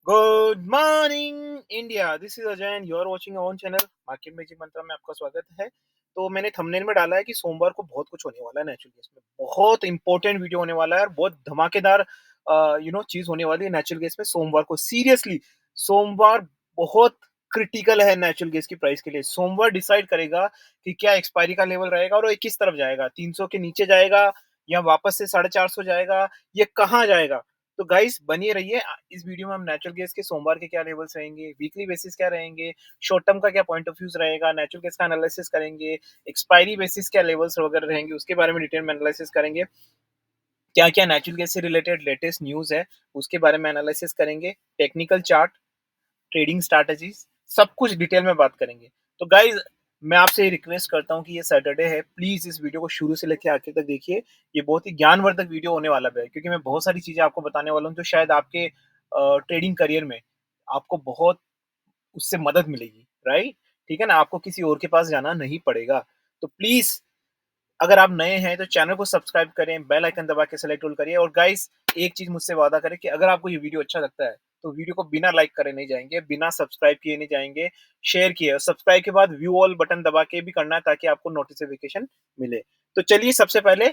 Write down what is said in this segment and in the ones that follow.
Good morning India. This is Ajay and you are watching our own channel market magic mantra में आपका स्वागत है। तो मैंने थंबनेल में डाला है कि सोमवार को बहुत कुछ होने वाला है नेचुरल गैस में। बहुत इंपॉर्टेंट वीडियो होने वाला है और बहुत धमाकेदार चीज होने वाली है नेचुरल गैस में सोमवार को। सीरियसली सोमवार बहुत क्रिटिकल है नेचुरल गैस की प्राइस के लिए। सोमवार डिसाइड करेगा कि क्या एक्सपायरी का लेवल रहेगा और ये किस तरफ जाएगा, 300 के नीचे जाएगा या वापस से 450 जाएगा, ये कहाँ जाएगा। तो गाइस बनिए रहिए। इस वीडियो में हम नेचुरल गैस के सोमवार के क्या लेवल्स रहेंगे, वीकली बेसिस क्या रहेंगे, शॉर्ट टर्म का क्या पॉइंट ऑफ व्यूज रहेगा, नेचुरल गैस का एनालिसिस करेंगे, एक्सपायरी बेसिस क्या लेवल्स वगैरह रहेंगे उसके बारे में डिटेल में एनालिसिस करेंगे। क्या क्या नेचुरल गैस से रिलेटेड लेटेस्ट न्यूज है उसके बारे में एनालिसिस करेंगे। टेक्निकल चार्ट, ट्रेडिंग स्ट्रैटेजीज, सब कुछ डिटेल में बात करेंगे। तो गाइज मैं आपसे रिक्वेस्ट करता हूँ कि ये सैटरडे है, प्लीज इस वीडियो को शुरू से लेकर आखिर तक देखिए। ये बहुत ही ज्ञानवर्धक वीडियो होने वाला है क्योंकि मैं बहुत सारी चीजें आपको बताने वाला हूँ जो शायद आपके ट्रेडिंग करियर में आपको बहुत उससे मदद मिलेगी। राइट, ठीक है ना, आपको किसी और के पास जाना नहीं पड़ेगा। तो प्लीज अगर आप नए हैं तो चैनल को सब्सक्राइब करें, बेल आइकन दबा के सेलेक्ट ऑल करिए। और गाइस एक चीज मुझसे वादा करें कि अगर आपको ये वीडियो अच्छा लगता है तो वीडियो को बिना लाइक करे नहीं जाएंगे, बिना सब्सक्राइब किए नहीं जाएंगे, शेयर किए। और सब्सक्राइब के बाद व्यू ऑल बटन दबा के भी करना है ताकि आपको नोटिफिकेशन मिले। तो चलिए सबसे पहले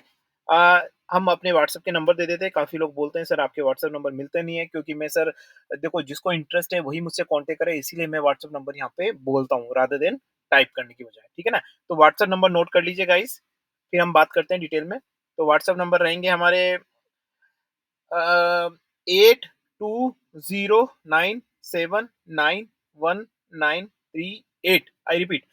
आ, हम अपने व्हाट्सएप के नंबर दे देते हैं। काफी लोग बोलते हैं सर आपके व्हाट्सएप नंबर मिलते नहीं है, क्योंकि मैं सर देखो जिसको इंटरेस्ट है वही मुझसे कांटेक्ट करे, इसीलिए मैं व्हाट्सएप नंबर यहाँ पे बोलता हूँ रादर देन टाइप करने की बजाय। ठीक है ना, तो व्हाट्सएप नंबर नोट कर लीजिए गाइस, फिर हम बात करते हैं डिटेल में। तो व्हाट्सएप नंबर रहेंगे हमारे 8209799193 8। I repeat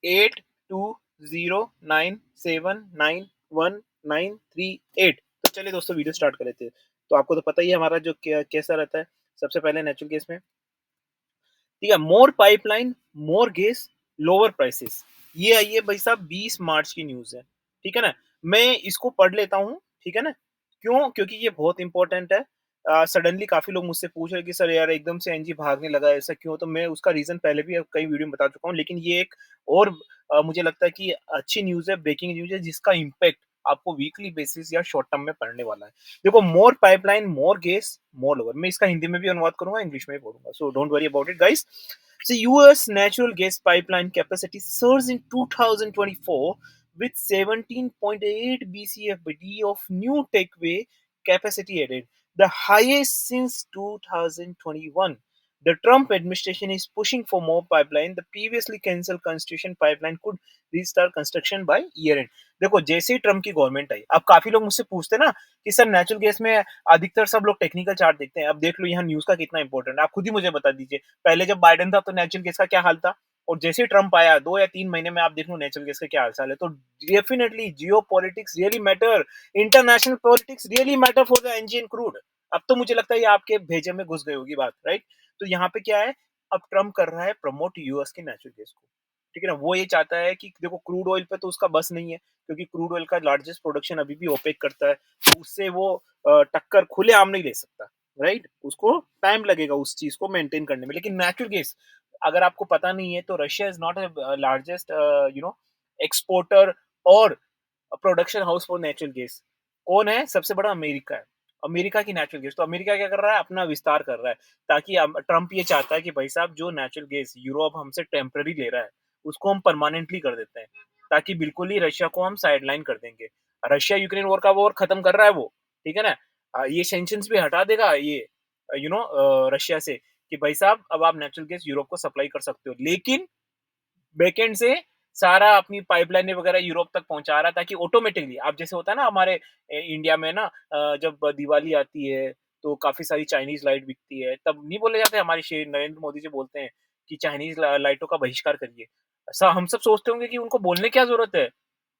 8209799193 8। तो चलिए दोस्तों वीडियो स्टार्ट कर लेते हैं। तो आपको तो पता ही है हमारा जो कैसा रहता है। सबसे पहले नेचुरल गैस में, ठीक है, मोर पाइपलाइन मोर गैस लोअर प्राइसेस। ये आई है भाई साहब 20 मार्च की न्यूज है। ठीक है ना, मैं इसको पढ़ लेता हूँ। ठीक है ना, क्यों, क्योंकि ये बहुत इंपॉर्टेंट है। सडनली काफी लोग मुझसे पूछ रहे हैं कि सर यार एकदम से एनजी भागने लगा है, ऐसा क्यों। तो मैं उसका रीजन पहले भी कई वीडियो में बता चुका हूँ, लेकिन ये एक और मुझे लगता है कि अच्छी न्यूज है, ब्रेकिंग न्यूज है, जिसका इम्पैक्ट आपको वीकली बेसिस या शॉर्ट टर्म में पड़ने वाला है। देखो, मोर पाइपलाइन मोर गैस मोर लोअर, मैं इसका हिंदी में भी अनुवाद करूंगा, इंग्लिश में भी बोलूंगा, so don't worry about it guys. So US natural gas pipeline capacity surged in 2024 with 17.8 BCFD of new takeaway capacity added, the highest since 2021. The Trump administration is pushing for more pipeline. The previously cancelled Constitution pipeline could restart construction by year end. देखो जैसे ही Trump की government आई, अब काफी लोग मुझसे पूछते हैं ना कि सर नेचुरल गैस में अधिकतर सब लोग टेक्निकल चार्ट देखते हैं। अब देख लो यहाँ न्यूज का कितना इंपॉर्टेंट है, आप खुद ही मुझे बता दीजिए। पहले जब बाइडेन था तो नेचुरल गैस का क्या हाल था, और जैसे ही ट्रम्प आया 2 या 3 महीने में आप देख लो नेचुरल गैस का क्या हाल चाल है। तो definitely geo politics really matter, international politics really matter for the energy and crude. अब तो मुझे लगता है ये आपके भेजे में घुस गई होगी बात, राइट। तो यहाँ पे क्या है, अब ट्रम्प कर रहा है प्रमोट यूएस के नेचुरल गैस को। ठीक है ना, वो ये चाहता है कि देखो क्रूड ऑयल पे तो उसका बस नहीं है, क्योंकि क्रूड ऑयल का लार्जेस्ट प्रोडक्शन अभी भी ओपेक करता है, तो उससे वो टक्कर खुले आम नहीं ले सकता। राइट, उसको टाइम लगेगा उस चीज को मेंटेन करने में। लेकिन नेचुरल गैस, अगर आपको पता नहीं है तो Russia is not largest exporter और production house for natural gas. कौन है सबसे बड़ा? अमेरिका है। अमेरिका की नेचुरल गैस, तो अमेरिका क्या कर रहा है, अपना विस्तार कर रहा है, ताकि ट्रम्प ये चाहता है कि भाई साहब जो नेचुरल गैस यूरोप हमसे टेम्पररी ले रहा है उसको हम परमानेंटली कर देते हैं, ताकि बिल्कुल ही रशिया को हम साइडलाइन कर देंगे। रशिया यूक्रेन वॉर का वॉर खत्म कर रहा है वो, ठीक है ना। ये सेंक्शंस भी हटा देगा ये रशिया से, कि भाई साहब अब आप नेचुरल गैस यूरोप को सप्लाई कर सकते हो, लेकिन बैकएंड से सारा अपनी पाइपलाइन वगैरह यूरोप तक पहुंचा रहा है, ताकि ऑटोमेटिकली, आप जैसे होता है ना हमारे इंडिया में ना, जब दिवाली आती है तो काफी सारी चाइनीज लाइट बिकती है, तब नहीं बोले जाते, हमारे श्री नरेंद्र मोदी जी बोलते हैं कि चाइनीज लाइटों का बहिष्कार करिए। ऐसा हम सब सोचते होंगे कि उनको बोलने क्या जरूरत है,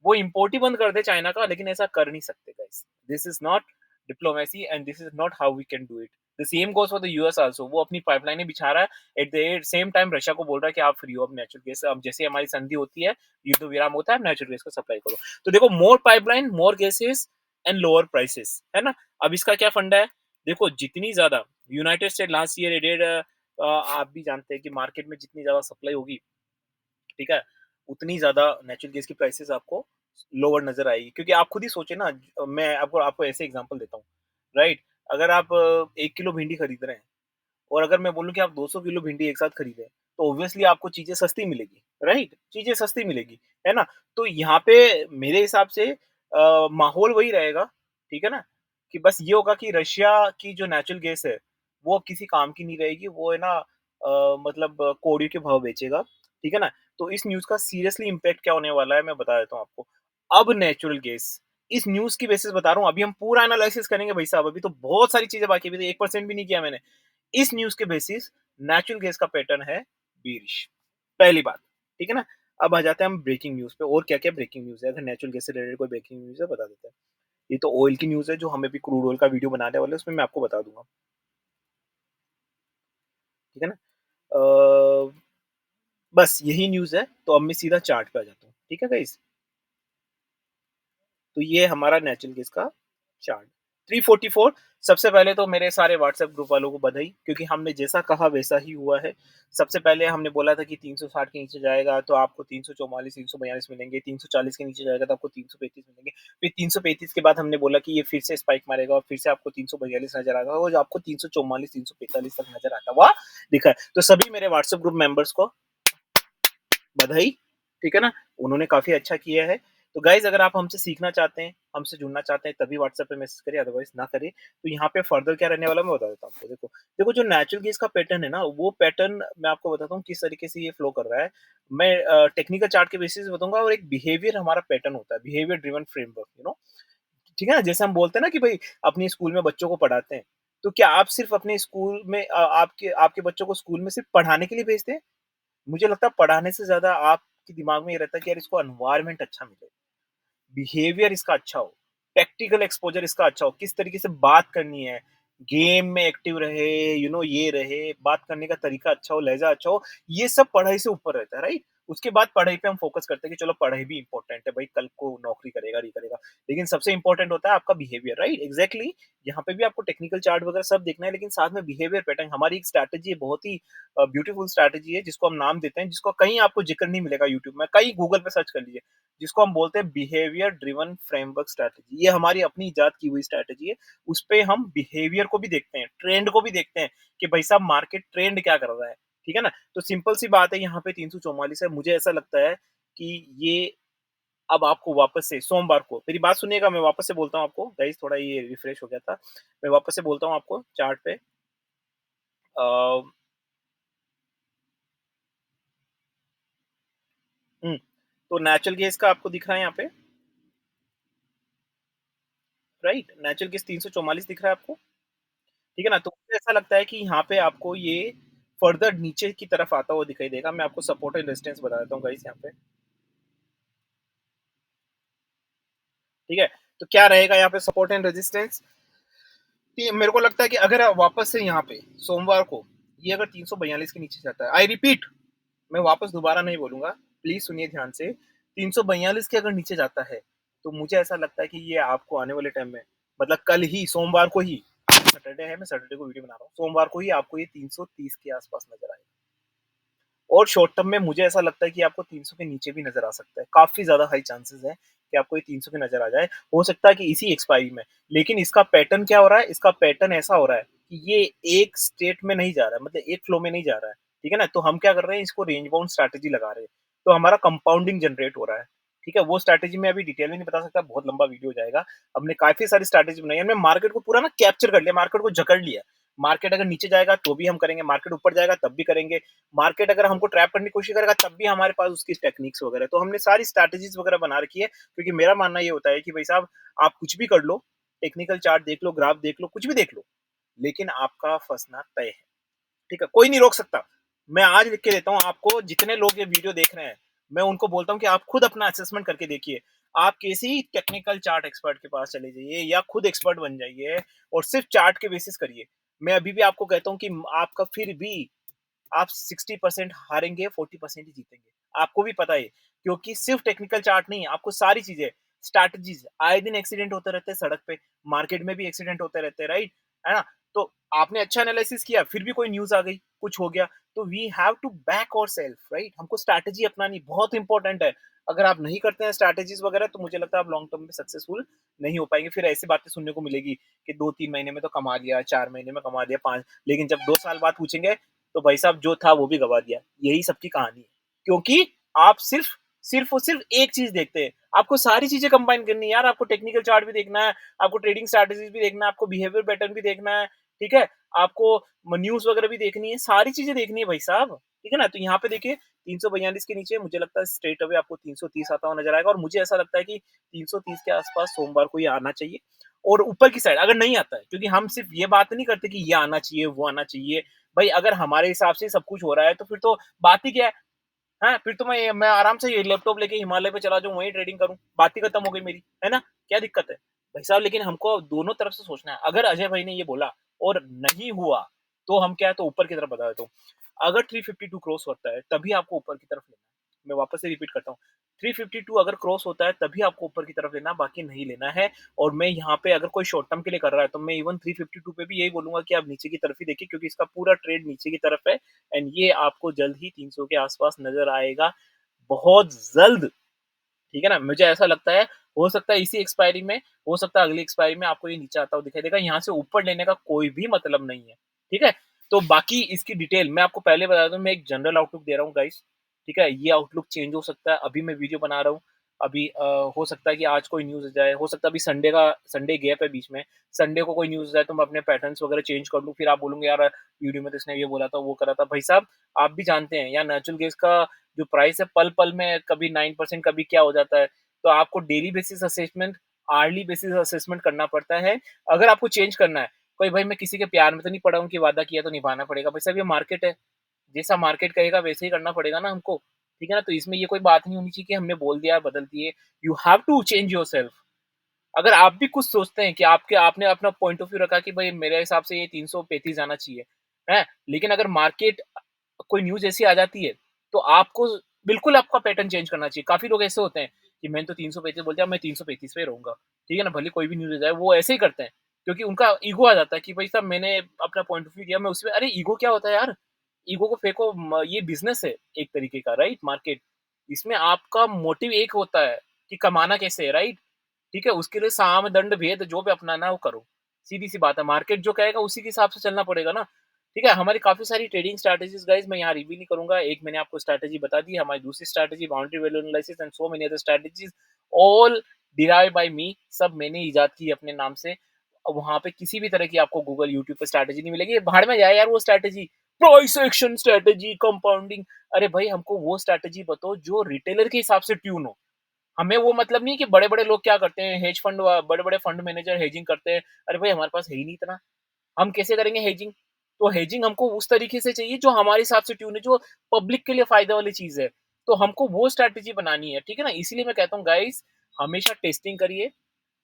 वो इम्पोर्ट ही बंद कर दे चाइना का, लेकिन ऐसा कर नहीं सकते guys. This is not diplomacy and this is not how we can do it. The same goes for the US also, वो अपनी पाइपलाइनें बिछा रहा है, at the same time Russia को बोल रहा है कि आप फ्री हो अब नेचुरल गैस। अब जैसे हमारी संधि होती है, युद्ध विराम होता है, नेचुरल गैस को सप्लाई करो। तो देखो, more pipeline more gases and lower prices, है ना। अब इसका क्या फंडा है, देखो जितनी ज्यादा United State last year added, आप भी जानते हैं कि मार्केट में जितनी ज्यादा सप्लाई होगी, ठीक है, उतनी ज्यादा नेचुरल गैस की प्राइसेस आपको लोअर नजर आएगी। क्योंकि आप खुद ही सोचे ना, मैं आपको आपको ऐसे एग्जांपल देता हूँ, राइट। अगर आप 1 किलो भिंडी खरीद रहे हैं और अगर मैं बोलूँ कि आप 200 किलो भिंडी एक साथ खरीदें, तो ऑब्वियसली आपको चीज़ें सस्ती मिलेगी, राइट? चीज़ें सस्ती मिलेगी, है ना? तो यहाँ पे मेरे हिसाब से माहौल वही रहेगा, ठीक है ना? कि बस ये होगा कि रशिया की जो नेचुरल गैस है, वो अब किसी काम की नहीं रहेगी, वो है ना मतलब कौड़ी के भाव बेचेगा, ठीक है ना? तो इस न्यूज़ का सीरियसली इम्पैक्ट क्या होने वाला है, मैं बता देता हूँ आपको। अब नेचुरल गैस, इस न्यूज़ की बेसिस बता रहा हूँ, अभी हम पूरा एनालिसिस करेंगे भाई साहब, अभी तो बहुत सारी चीज़ें बाकी है, अभी तो 1% भी नहीं किया मैंने। इस न्यूज़ के बेसिस नेचुरल गैस का पैटर्न है बीरिश, पहली बात, ठीक है ना? अब आ जाते हैं हम ब्रेकिंग न्यूज़ पे और क्या-क्या ब्रेकिंग न्यूज़ है, अगर नेचुरल गैस से रिलेटेड कोई ब्रेकिंग न्यूज़ है बता देते हैं। ये तो ऑयल की न्यूज़ है जो हम अभी क्रूड ऑयल का वीडियो बनाने वाले हैं, उसमें मैं आपको बता दूँगा, ठीक है ना? अ, बस यही न्यूज़ है, तो अब मैं सीधा चार्ट पे आ जाता हूँ, ठीक है गाइज़? तो ये हमारा नेचुरल गैस का चार्ट। 344 सबसे पहले तो मेरे सारे व्हाट्सएप ग्रुप वालों को बधाई क्योंकि हमने जैसा कहा वैसा ही हुआ है। सबसे पहले हमने बोला था कि 360 के नीचे जाएगा तो आपको 344, 342 मिलेंगे, 340 के नीचे जाएगा तो आपको 335 मिलेंगे। फिर 335 के बाद हमने बोला कि ये फिर से स्पाइक मारेगा और फिर से आपको 342 नज़र आएगा और जो आपको 344, 345 तक नज़र आता हुआ दिखा है। तो सभी मेरे व्हाट्सएप ग्रुप मेंबर्स को बधाई, ठीक है ना? उन्होंने काफ़ी अच्छा किया है। तो गाइज़ अगर आप हमसे सीखना चाहते हैं, हमसे जुड़ना चाहते हैं तभी व्हाट्सएप पे मैसेज करिए अदरवाइज़ ना करिए। तो यहाँ पे फर्दर क्या रहने वाला है मैं बता देता हूँ आपको देखो। देखो जो नेचुरल गैस का पैटर्न है ना, वो पैटर्न मैं आपको बताता हूँ किस तरीके से ये फ्लो कर रहा है। मैं टेक्निकल चार्ट के बेसिस पे बताऊँगा और एक बिहेवियर हमारा पैटर्न होता है, बिहेवियर ड्रिवन फ्रेमवर्क ठीक है ना? जैसे हम बोलते हैं ना कि भई अपने स्कूल में बच्चों को पढ़ाते हैं, तो क्या आप सिर्फ़ अपने स्कूल में आपके आपके बच्चों को स्कूल में सिर्फ़ पढ़ाने के लिए भेजते हैं? मुझे लगता है पढ़ाने से ज़्यादा आपके दिमाग में ये रहता है कि यार इसको एनवायरनमेंट अच्छा मिले, बिहेवियर इसका अच्छा हो, प्रैक्टिकल एक्सपोज़र इसका अच्छा हो, किस तरीके से बात करनी है, गेम में एक्टिव रहे, ये रहे, बात करने का तरीका अच्छा हो, लहज़ा अच्छा हो, ये सब पढ़ाई से ऊपर रहता है, राइट? उसके बाद पढ़ाई पे हम फ़ोकस करते हैं कि चलो पढ़ाई भी इम्पोर्टेंट है, भाई कल को नौकरी करेगा, नहीं करेगा। लेकिन सबसे इम्पोर्टेंट होता है आपका बिहेवियर, राइट? एग्ज़ैक्टली यहाँ पे भी आपको टेक्निकल चार्ट वगैरह सब देखना है, लेकिन साथ में बिहेवियर पैटर्न हमारी एक स्ट्रैटेजी है, बहुत ही ब्यूटीफुल स्ट्रैटेजी है, जिसको हम नाम देते हैं, जिसको कहीं आपको ज़िक्र नहीं मिलेगा यूट्यूब में, कहीं गूगल पे सर्च कर लीजिए। जिसको हम बोलते हैं बिहेवियर ड्रिवन फ्रेमवर्क स्ट्रैटेजी। ये हमारी अपनी इजाद की हुई स्ट्रैटेजी है। उसपे हम बिहेवियर को भी देखते हैं, ट्रेंड को भी देखते हैं कि भाई साहब मार्केट ट्रेंड क्या कर रहा है, ठीक है ना? तो सिंपल सी बात है यहाँ पे 344 है। मुझे ऐसा लगता है कि ये अब आपको वापस से सोमवार को मेरी बात सुनिएगा मैं वापस से बोलता हूँ आपको गाइस थोड़ा ये रिफ्रेश हो गया था। मैं वापस से बोलता हूँ आपको चार्ट पे अ, हुँ, तो नेचुरल गैस का आपको दिख रहा है यहाँ पे, राइट? नेचुरल गैस 344 दिख रहा है आपको? ठीक है ना? तो मुझे ऐसा लगता है कि यहाँ पे आपको ये फर्दर नीचे की तरफ आता हुआ दिखाई देगा। मैं आपको सपोर्ट एंड रेजिस्टेंस बता देता हूँ गाइस यहाँ पे, ठीक है? तो क्या रहेगा यहाँ पे सपोर्ट एंड रेजिस्टेंस कि मेरे को लगता है कि अगर आप वापस से यहाँ पे सोमवार को ये अगर 342 के नीचे जाता है, आई रिपीट मैं वापस दोबारा नहीं बोलूँगा, प्लीज़ सुनिए ध्यान से, 342 के अगर नीचे जाता है, तो मुझे ऐसा लगता है कि ये आपको आने वाले टाइम में मतलब कल ही सोमवार को ही सैटरडे है, मैं सैटरडे को वीडियो बना रहा हूँ, सोमवार को ही आपको ये 330 के आस-पास नज़र आएगा। और शॉर्ट टर्म में मुझे ऐसा लगता है कि आपको 300 के नीचे भी नज़र आ सकता है। काफ़ी ज़्यादा हाई चांसेज़ है कि आपको ये 300 पे नज़र आ जाए। हो सकता है कि इसी एक्सपायरी में। लेकिन इसका पैटर्न क्या हो रहा है? इसका पैटर्न ऐसा हो रहा है कि ये एक स्टेट में नहीं जा रहा है, मतलब एक फ्लो में नहीं जा रहा है। ठीक है ना? तो हम क्या कर रहे हैं, इसको रेंज बाउंड स्ट्रैटेजी लगा रहे हैं। तो हमारा कंपाउंडिंग जनरेट हो रहा है। ठीक है? वो स्ट्रैटेजी मैं अभी डिटेल में नहीं बता सकता, बहुत लंबा वीडियो हो जाएगा। हमने काफ़ी सारी स्ट्रैटेजी बनाई है। हमने मार्केट को पूरा ना कैप्चर कर लिया, मार्केट को जकड़ लिया। मार्केट अगर नीचे जाएगा तो भी हम करेंगे, मार्केट ऊपर जाएगा तब भी करेंगे। मार्केट अगर हमको ट्रैप करने की कोशिश करेगा तब भी हमारे पास उसकी टेक्निक्स वगैरह तो हमने सारी स्ट्रैटेजीज वगैरह बना रखी है क्योंकि मेरा मानना ये होता है कि भाई साहब आप कुछ भी कर लो टेक्निकल चार्ट देख लो ग्राफ देख लो कुछ भी देख लो लेकिन आपका फंसना तय है ठीक है कोई नहीं रोक सकता मैं आज लिख के देता हूँ आपको जितने लोग ये वीडियो देख रहे हैं मैं उनको बोलता हूँ कि आप खुद अपना असेसमेंट करके देखिए आप किसी टेक्निकल चार्ट एक्सपर्ट के पास चले जाइए या खुद एक्सपर्ट बन जाइए और सिर्फ चार्ट के बेसिस करिए मैं अभी भी आपको कहता हूँ कि आपका फिर भी आप 60% हारेंगे 40% ही जीतेंगे आपको भी पता है क्योंकि सिर्फ टेक्निकल चार्ट नहीं आपको सारी चीजें स्ट्रैटेजीज आए दिन एक्सीडेंट होते रहते हैं सड़क पे मार्केट में भी एक्सीडेंट होते रहते हैं राइट है ना तो आपने अच्छा एनालिसिस किया फिर भी कोई न्यूज आ गई कुछ हो गया तो वी हैव टू बैक और सेल्फ राइट हमको स्ट्रैटेजी अपनानी बहुत इंपॉर्टेंट है अगर आप नहीं करते हैं स्ट्रैटेजीज वगैरह तो मुझे लगता है आप लॉन्ग टर्म में सक्सेसफुल नहीं हो पाएंगे। फिर ऐसी बातें सुनने को मिलेगी कि 2-3 महीने में तो कमा लिया, 4 महीने में कमा लिया, 5, लेकिन जब 2 साल बाद पूछेंगे तो भाई साहब जो था वो भी गवा दिया। यही सबकी कहानी है। क्योंकि आप सिर्फ और सिर्फ एक चीज़ देखते हैं। आपको सारी चीज़ें कंबाइन करनी है यार, आपको टेक्निकल चार्ट भी देखना है, आपको ट्रेडिंग स्ट्रैटेजीज भी देखना है, आपको बिहेवियर पैटर्न भी देखना है, ठीक है? आपको न्यूज़ वगैरह भी देखनी है, सारी चीज़ें देखनी है भाई साहब, ठीक है ना? तो यहाँ पे देखिए 342 के नीचे मुझे लगता है स्ट्रेट अवे आपको 330 आता हुआ नज़र आएगा और मुझे ऐसा लगता है कि 330 के आस-पास सोमवार को ये आना चाहिए और ऊपर की साइड अगर नहीं आता है, क्योंकि हम सिर्फ ये बात नहीं करते कि ये आना चाहिए, वो आना चाहिए। भाई अगर हमारे हिसाब से सब कुछ हो रहा है तो फिर तो बात ही क्या है? हाँ, फिर तो मैं आराम से ये लैपटॉप लेके हिमालय पे चला जाऊँ, वहीं ट्रेडिंग करूँ, बात ही खत्म हो गई मेरी, है ना? क्या दिक्कत है? भाई साहब लेकिन हमको दोनों तरफ से सोचना है। अगर अजय भाई ने ये बोला और नहीं हुआ, तो हम क्या है तो ऊपर की तरफ बता देता हूँ। अगर 352 क्रॉस होता है, तभी आपको ऊपर की तरफ लेना है। मैं वापस से रिपीट करता हूँ, 352 अगर क्रॉस होता है, तभी आपको ऊपर की तरफ लेना है, बाकी नहीं लेना है। और मैं यहाँ पे अगर कोई शॉर्ट टर्म के लिए कर रहा है, तो मैं इवन 352 पे भी यही बोलूँगा कि आप नीचे की तरफ ही देखिए क्योंकि इसका पूरा ट्रेड नीचे की तरफ है एंड ये आपको जल्द ही 300 के आस-पास नज़र आएगा, बहुत जल्द। ठीक है ना? मुझे ऐसा लगता है, हो सकता है इसी एक्सपायरी में, हो सकता है अगली एक्सपायरी में आपको ये नीचे आता हुआ दिखाई देगा। यहाँ से ऊपर लेने का कोई भी मतलब नहीं है। ठीक है? तो बाकी इसकी डिटेल मैं आपको पहले बता दूँ, मैं एक जनरल आउटलुक दे रहा हूँ गाइस। ठीक है? ये आउटलुक चेंज हो सकता है। अभी मैं वीडियो बना रहा हूँ। अभी हो सकता है कि आज कोई न्यूज़ आ जाए, हो सकता है अभी संडे गैप है बीच में। संडे को कोई न्यूज़ आ जाए तो मैं अपने पैटर्न्स वगैरह चेंज कर लूँ। फिर आप बोलोगे यार वीडियो में तो इसने ये बोला था, वो करा था। भाई साहब आप भी जानते हैं यार नेचुरल गैस का जो प्राइस है पल-पल में कभी 9% कभी क्या हो जाता है। तो आपको daily basis assessment, hourly basis assessment करना पड़ता है। अगर आपको चेंज करना है, कोई भाई मैं किसी के प्यार में तो नहीं पड़ा हूँ कि वादा किया तो निभाना पड़ेगा। भाई साहब ये मार्केट है, जैसा मार्केट कहेगा वैसे ही करना पड़ेगा ना हमको, ठीक है ना? तो इसमें ये कोई बात नहीं होनी चाहिए कि हमने बोल दिया बदल दिए। You have to change yourself. अगर आप भी कुछ सोचते हैं कि आपने अपना पॉइंट ऑफ व्यू रखा कि भाई मेरे हिसाब से ये 335 आना चाहिए, हैं? लेकिन अगर मार्केट कोई न्यूज़ ऐसी आ जाती है, तो आपको बिल्कुल आपका पैटर्न चेंज करना चाहिए। काफ़ी लोग ऐसे होते हैं कि मैंने तो 335 बोल दिया, मैं 335 पे ही रहूँगा। ठीक है ना? भले कोई भी न्यूज़ आ जाए, वो ऐसे ही करते हैं। क्योंकि उनका ईगो आ जाता है कि भाई साहब मैंने अपना पॉइंट ऑफ व्यू दिया, मैं उसमें अरे ईगो क्या होता है यार? ईगो को फेंको ये बिज़नेस है एक तरीके का राइट मार्केट। इसमें आपका मोटिव एक होता है कि कमाना कैसे है राइट? ठीक है? उसके लिए साम, दंड, भेद जो भी अपनाना है वो करो। सीधी-सी बात है, मार्केट जो कहेगा उसी के हिसाब से चलना पड़ेगा ना। ठीक है? हमारी काफ़ी सारी ट्रेडिंग स्ट्रैटेजीज़ गाइज़ मैं यहाँ रिवील नहीं करूँगा। एक मैंने आपको स्ट्रैटेजी बता दी है, हमारी दूसरी strategy boundary value analysis and so many other strategies all derived by me, सब मैंने इजाद की है अपने नाम से। वहाँ पे किसी भी तरह की आपको गूगल, यूट्यूब पे स्ट्रैटेजी नहीं मिलेगी। भाड़ में जाए यार वो strategy. Price action strategy, compounding, अरे भाई हमको वो स्ट्रैटेजी बताओ जो रिटेलर के हिसाब से ट्यून हो। हमें वो मतलब नहीं कि बड़े-बड़े लोग क्या करते हैं, हेज फंड बड़े-बड़े फंड मैनेजर हेजिंग करते हैं। अरे भाई हमारे पास है ही नहीं इतना, हम कैसे करेंगे हेजिंग? तो हेजिंग हमको उस तरीके से चाहिए जो हमारे हिसाब से ट्यून है, जो पब्लिक के लिए फ़ायदे वाली चीज़ है। तो हमको वो स्ट्रैटेजी बनानी है, ठीक है ना? इसीलिए मैं कहता हूँ गाइज़ हमेशा टेस्टिंग करिए।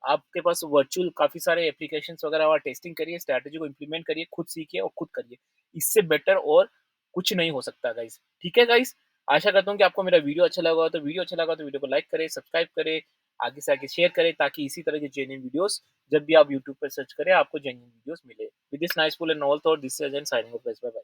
आपके पास वर्चुअल काफ़ी सारे एप्लीकेशंस वगैरह और टेस्टिंग करिए, स्ट्रैटेजी को इम्प्लीमेंट करिए, खुद सीखिए और खुद करिए। इससे बेटर और कुछ नहीं हो सकता गाइज़। ठीक है गाइज़? आशा करता हूँ कि आपको मेरा वीडियो अच्छा लगा हो, तो वीडियो को लाइक करें, सब्सक्राइब करें, आगे से आगे शेयर करें ताकि इसी तरह के जेन्युइन वीडियोज़ जब भी आप यूट्यूब पे सर्च करें, आपको जेन्युइन वीडियोज़ मिले। With this nice full and all thought, this is Ajay signing off, bye bye.